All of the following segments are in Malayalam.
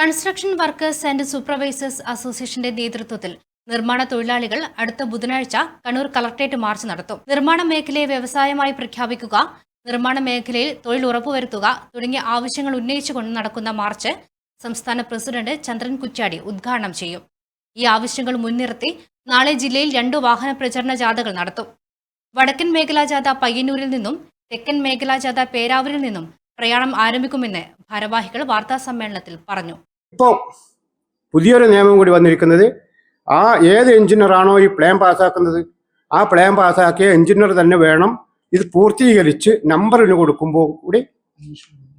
കൺസ്ട്രക്ഷൻ വർക്കേഴ്സ് ആൻഡ് സൂപ്പർവൈസേഴ്സ് അസോസിയേഷന്റെ നേതൃത്വത്തിൽ നിർമ്മാണ തൊഴിലാളികൾ അടുത്ത ബുധനാഴ്ച കണ്ണൂർ കളക്ടറേറ്റ് മാർച്ച് നടത്തും. നിർമ്മാണ മേഖലയെ വ്യവസായമായി പ്രഖ്യാപിക്കുക, നിർമ്മാണ മേഖലയിൽ തൊഴിൽ ഉറപ്പുവരുത്തുക തുടങ്ങിയ ആവശ്യങ്ങൾ ഉന്നയിച്ചുകൊണ്ട് നടക്കുന്ന മാർച്ച് സംസ്ഥാന പ്രസിഡന്റ് ചന്ദ്രൻ കുറ്റ്യാടി ഉദ്ഘാടനം ചെയ്യും. ഈ ആവശ്യങ്ങൾ മുൻനിർത്തി നാളെ ജില്ലയിൽ 2 വാഹന പ്രചരണ ജാഥകൾ നടത്തും. വടക്കൻ മേഖലാ ജാഥ പയ്യന്നൂരിൽ നിന്നും തെക്കൻ മേഖലാ ജാഥ പേരാവൂരിൽ നിന്നും പ്രയാണം ആരംഭിക്കുമെന്ന് ഭാരവാഹികൾ വാർത്താ സമ്മേളനത്തിൽ പറഞ്ഞു. ഇപ്പോൾ പുതിയൊരു നിയമം കൂടി വന്നിരിക്കുന്നത്, ഏത് എഞ്ചിനീയറാണോ ഈ പ്ലാൻ പാസ്സാക്കുന്നത്, ആ പ്ലാൻ പാസ്സാക്കിയ എഞ്ചിനീയർ തന്നെ വേണം ഇത് പൂർത്തീകരിച്ച് നമ്പറിന് കൊടുക്കുമ്പോൾ കൂടി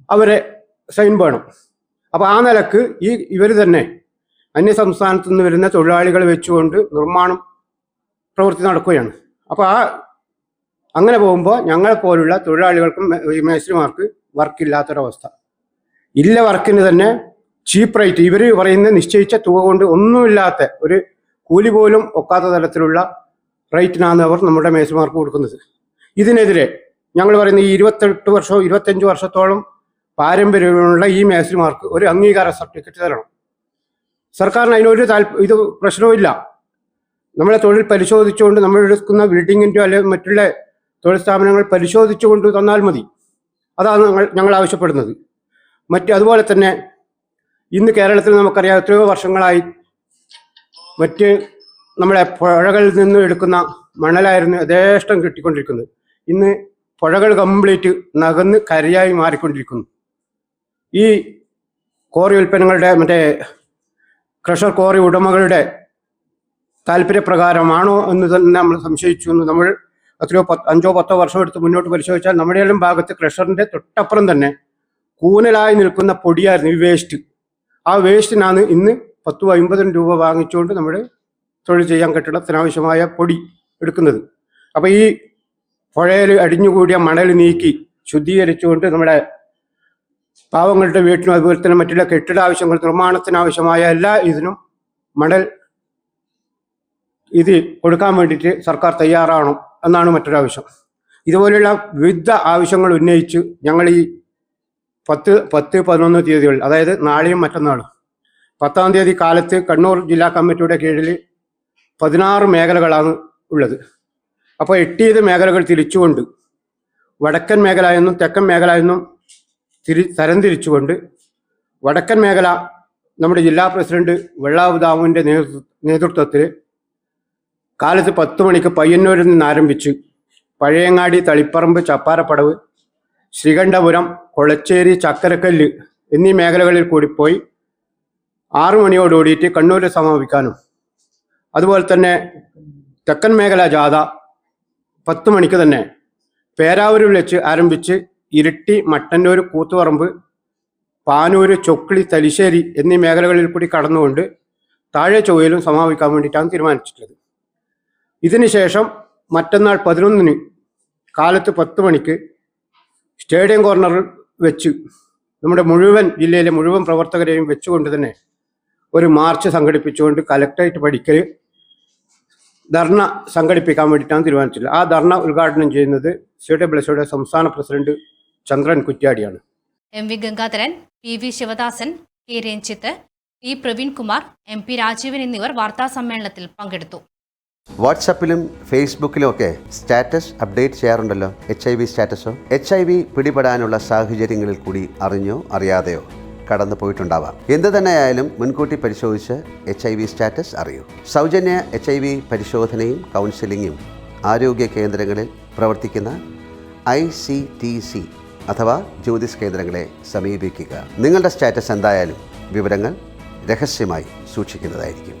അവരെ സൈൻ വേണം. അപ്പോൾ ആ നിലക്ക് ഇവർ തന്നെ അന്യ സംസ്ഥാനത്തു നിന്ന് വരുന്ന തൊഴിലാളികളെ വെച്ചുകൊണ്ട് നിർമ്മാണം പ്രവൃത്തി നടക്കുകയാണ്. അപ്പോൾ അങ്ങനെ പോകുമ്പോൾ ഞങ്ങളെപ്പോലുള്ള തൊഴിലാളികൾക്കും മേസ്ത്രിമാർക്ക് വർക്കില്ലാത്തൊരവസ്ഥ. ഇല്ല വർക്കിന് തന്നെ ചീപ്പ് റേറ്റ്, ഇവർ പറയുന്ന നിശ്ചയിച്ച തുക കൊണ്ട് ഒന്നുമില്ലാത്ത ഒരു കൂലി പോലും ഒക്കാത്ത തരത്തിലുള്ള റേറ്റിനാണ് അവർ നമ്മുടെ മേസ്ത്രിമാർക്ക് കൊടുക്കുന്നത്. ഇതിനെതിരെ ഞങ്ങൾ പറയുന്ന ഈ 28 വർഷവും 25 വർഷത്തോളം പാരമ്പര്യമുള്ള ഈ മേസ്ത്രിമാർക്ക് ഒരു അംഗീകാര സർട്ടിഫിക്കറ്റ് തരണം. സർക്കാരിന് അതിനൊരു ഇത് പ്രശ്നവുമില്ല. നമ്മളെ തൊഴിൽ പരിശോധിച്ചുകൊണ്ട് നമ്മൾ എടുക്കുന്ന ബിൽഡിങ്ങിൻ്റെ അല്ലെങ്കിൽ മറ്റുള്ള തൊഴിൽ സ്ഥാപനങ്ങൾ പരിശോധിച്ചുകൊണ്ട് തന്നാൽ മതി. അതാണ് ഞങ്ങൾ ആവശ്യപ്പെടുന്നത്. അതുപോലെ തന്നെ ഇന്ന് കേരളത്തിൽ നമുക്കറിയാം, എത്രയോ വർഷങ്ങളായി മറ്റ് നമ്മളെ പുഴകളിൽ നിന്ന് എടുക്കുന്ന മണലായിരുന്നു യഥേഷ്ടം കിട്ടിക്കൊണ്ടിരിക്കുന്നത്. ഇന്ന് പുഴകൾ കംപ്ലീറ്റ് നകന്ന് കരയായി മാറിക്കൊണ്ടിരിക്കുന്നു. ഈ കോറി ഉൽപ്പന്നങ്ങളുടെ ക്രഷർ കോറി ഉടമകളുടെ താല്പര്യപ്രകാരമാണോ എന്ന് തന്നെ നമ്മൾ സംശയിച്ചു. നമ്മൾ എത്രയോ 5-10 വർഷം എടുത്ത് മുന്നോട്ട് പരിശോധിച്ചാൽ നമ്മുടെ എല്ലാം ഭാഗത്ത് ക്രഷറിൻ്റെ തൊട്ടപ്പുറം തന്നെ കൂനലായി നിൽക്കുന്ന പൊടിയായിരുന്നു ഈ വേസ്റ്റ്. ആ വേസ്റ്റിനാണ് ഇന്ന് 10-50 രൂപ വാങ്ങിച്ചുകൊണ്ട് നമ്മൾ തൊഴിൽ ചെയ്യാൻ കെട്ടിടത്തിനാവശ്യമായ പൊടി എടുക്കുന്നത്. അപ്പോൾ ഈ പുഴയിൽ അടിഞ്ഞുകൂടിയ മണൽ നീക്കി ശുദ്ധീകരിച്ചുകൊണ്ട് നമ്മുടെ പാവങ്ങളുടെ വീട്ടിനും അതുപോലെ തന്നെ മറ്റുള്ള കെട്ടിട ആവശ്യങ്ങൾ നിർമ്മാണത്തിനാവശ്യമായ എല്ലാ ഇതിനും മണൽ ഇത് കൊടുക്കാൻ വേണ്ടിയിട്ട് സർക്കാർ തയ്യാറാണോ എന്നാണ് മറ്റൊരാവശ്യം. ഇതുപോലെയുള്ള വിവിധ ആവശ്യങ്ങൾ ഉന്നയിച്ച് ഞങ്ങൾ ഈ 10-11 തീയതികളിൽ, അതായത് നാളെയും മറ്റന്നാളും 10-ാം തീയതി കാലത്ത് കണ്ണൂർ ജില്ലാ കമ്മിറ്റിയുടെ കീഴിൽ 16 മേഖലകളാണ് ഉള്ളത്. അപ്പോൾ 8 മേഖലകൾ തിരിച്ചുകൊണ്ട് വടക്കൻ മേഖല എന്നും തെക്കൻ മേഖല എന്നും തരംതിരിച്ചുകൊണ്ട് വടക്കൻ മേഖല നമ്മുടെ ജില്ലാ പ്രസിഡന്റ് വെള്ളാവ് ദാമുവിൻ്റെ നേതൃത്വത്തിൽ കാലത്ത് 10 മണിക്ക് പയ്യന്നൂരിൽ നിന്ന് ആരംഭിച്ച് പഴയങ്ങാടി, തളിപ്പറമ്പ്, ചപ്പാരപ്പടവ്, ശ്രീകണ്ഠപുരം, കൊളച്ചേരി, ചക്കരക്കല്ല് എന്നീ മേഖലകളിൽ കൂടി പോയി 6 മണിയോടുകൂടിയിട്ട് കണ്ണൂരിൽ സമാപിക്കാനും, അതുപോലെ തന്നെ തെക്കൻ മേഖല ജാഥ 10 മണിക്ക് തന്നെ പേരാവൂരിൽ വെച്ച് ആരംഭിച്ച് ഇരിട്ടി, മട്ടന്നൂർ, കൂത്തുപറമ്പ്, പാനൂര്, ചൊക്ലി, തലശ്ശേരി എന്നീ മേഖലകളിൽ കൂടി കടന്നുകൊണ്ട് താഴെ ചൊവ്വയിലും സമാപിക്കാൻ വേണ്ടിയിട്ടാണ് തീരുമാനിച്ചിട്ടുള്ളത്. ഇതിനുശേഷം മറ്റന്നാൾ 11-ന് കാലത്ത് 10 മണിക്ക് സ്റ്റേഡിയം കോർണറിൽ വെച്ച് നമ്മുടെ മുഴുവൻ ജില്ലയിലെ മുഴുവൻ പ്രവർത്തകരെയും വെച്ചുകൊണ്ട് തന്നെ ഒരു മാർച്ച് സംഘടിപ്പിച്ചുകൊണ്ട് കലക്ടറേറ്റ് പടിക്കൽ ധർണ സംഘടിപ്പിക്കാൻ വേണ്ടിയിട്ടാണ് തീരുമാനിച്ചത്. ആ ധർണ ഉദ്ഘാടനം ചെയ്യുന്നത് CWSയുടെ സംസ്ഥാന പ്രസിഡന്റ് ചന്ദ്രൻ കുറ്റ്യാടിയാണ്. MV Gangadharan, PV Sivadasan, K Ranjith, P Praveenkumar, MP Rajeevan എന്നിവർ വാർത്താ സമ്മേളനത്തിൽ പങ്കെടുത്തു. വാട്സാപ്പിലും ഫേസ്ബുക്കിലും ഒക്കെ സ്റ്റാറ്റസ് അപ്ഡേറ്റ് ചെയ്യാറുണ്ടല്ലോ. HIV സ്റ്റാറ്റസോ HIV പിടിപെടാനുള്ള സാഹചര്യങ്ങളിൽ കൂടി അറിഞ്ഞോ അറിയാതെയോ കടന്നു പോയിട്ടുണ്ടാവാം. എന്ത് തന്നെയായാലും മുൻകൂട്ടി പരിശോധിച്ച് HIV സ്റ്റാറ്റസ് അറിയൂ. സൗജന്യ HIV പരിശോധനയും കൗൺസിലിങ്ങും ആരോഗ്യ കേന്ദ്രങ്ങളിൽ പ്രവർത്തിക്കുന്ന ICTC അഥവാ ജ്യോതിസ് കേന്ദ്രങ്ങളെ സമീപിക്കുക. നിങ്ങളുടെ സ്റ്റാറ്റസ് എന്തായാലും വിവരങ്ങൾ രഹസ്യമായി സൂക്ഷിക്കുന്നതായിരിക്കും.